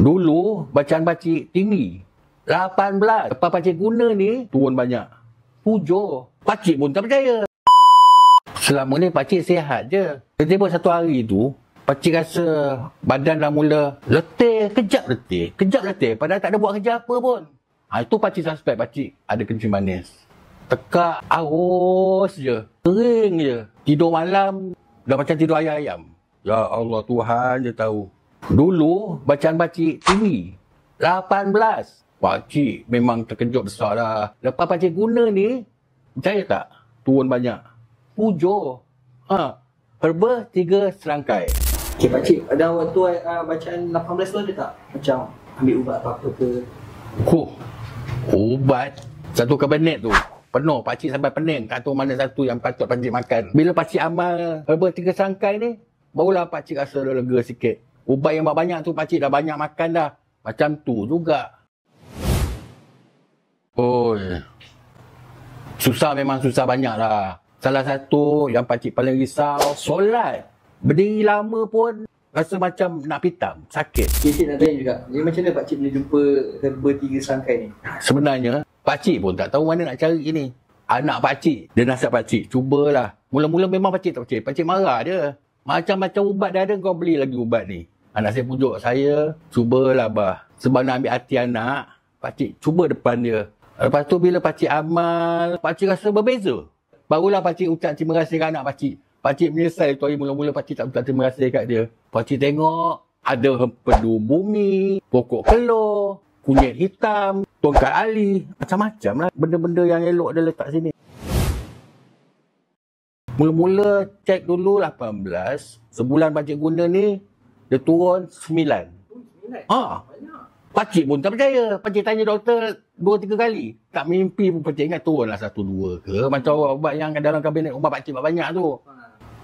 Dulu bacaan pakcik tinggi 18. Lepas pakcik guna ni turun banyak 7. Pakcik pun tak percaya. Selama ni pakcik sihat je. Tiba-tiba satu hari tu pakcik rasa badan dah mula letih. Kejap letih. Padahal tak ada buat kerja apa pun. Itu pakcik suspek pakcik ada kencing manis. Tekak arus je. Kering je. Tidur malam dah macam tidur ayam-ayam. Ya Allah, Tuhan je tahu. Dulu bacaan pakcik tinggi 18. Pakcik memang terkejut besar lah. Lepas pakcik guna ni, percaya tak? Turun banyak 7. Herba 3 serangkai. Okay, pakcik, ada waktu bacaan 18 tu ada tak? Macam ambil ubat apa-apa ke? Ubat satu kabinet tu penuh. Pakcik sampai pening, tak tahu mana satu yang patut pakcik makan. Bila pakcik amal herba 3 serangkai ni, barulah pakcik rasa lega sikit. Ubat yang banyak tu pakcik dah banyak makan dah. Macam tu juga. Susah, memang susah banyak lah. Salah satu yang pakcik paling risau, solat. Berdiri lama pun rasa macam nak pitam, sakit. Cik nak tanya juga, jadi macam mana pakcik boleh jumpa herba 3 serangkai ni? Sebenarnya pakcik pun tak tahu mana nak cari ni. Anak pakcik, dia nasihat pakcik, cubalah. Mula-mula memang pakcik tak percaya. Pakcik marah dia. Macam-macam ubat dah ada, kau beli lagi ubat ni. Anak saya pujuk saya, cubalah bah. Sebab nak ambil hati anak, pakcik cuba depan dia. Lepas tu bila pakcik amal, pakcik rasa berbeza. Barulah pakcik ucap terima kasih kat anak pakcik. Pakcik menyesal tu hari mula-mula pakcik tak ucap terima kasih kat dia. Pakcik tengok ada empedu bumi, pokok kelor, kunyit hitam, tongkat ali, macam-macam lah benda-benda yang elok dia letak sini. Mula-mula cek dulu 18. Sebulan pakcik guna ni, dia turun 9. Pakcik pun tak percaya. Pakcik tanya doktor 2-3 kali. Tak mimpi pun pakcik ingat turunlah 1-2 ke. Macam ubat yang dalam kabinet ubat pakcik banyak tu.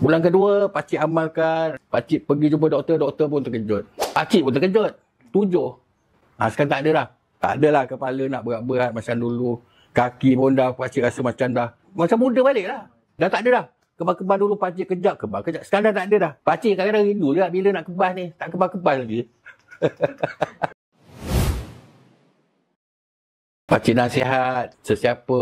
Bulan kedua, pakcik amalkan. Pakcik pergi jumpa doktor, doktor pun terkejut. Pakcik pun terkejut. 7. Sekarang tak ada dah. Tak ada lah kepala nak berat-berat macam dulu. Kaki pun dah pakcik rasa macam muda balik lah. Dah tak ada dah. Kebas-kebas dulu pakcik kejap. Sekarang dah tak ada dah. Pakcik kadang-kadang rindu juga bila nak kebas ni. Tak kebas-kebas lagi. Pakcik nasihat sesiapa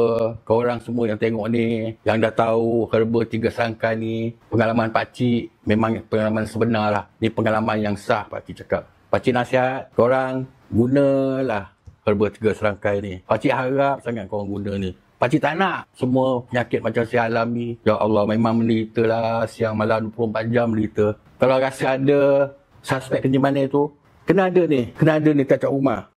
korang semua yang tengok ni, yang dah tahu herba 3 serangkai ni, pengalaman pakcik memang pengalaman sebenar lah. Ni pengalaman yang sah pakcik cakap. Pakcik nasihat korang gunalah herba 3 serangkai ni. Pakcik harap sangat korang guna ni. Pakcik tak nak semua penyakit macam saya alami. Ya Allah, memang menderita lah. Siang malam 24 jam menderita. Kalau rasa ada suspek kencing manis tu, kena ada ni tiap-tiap rumah.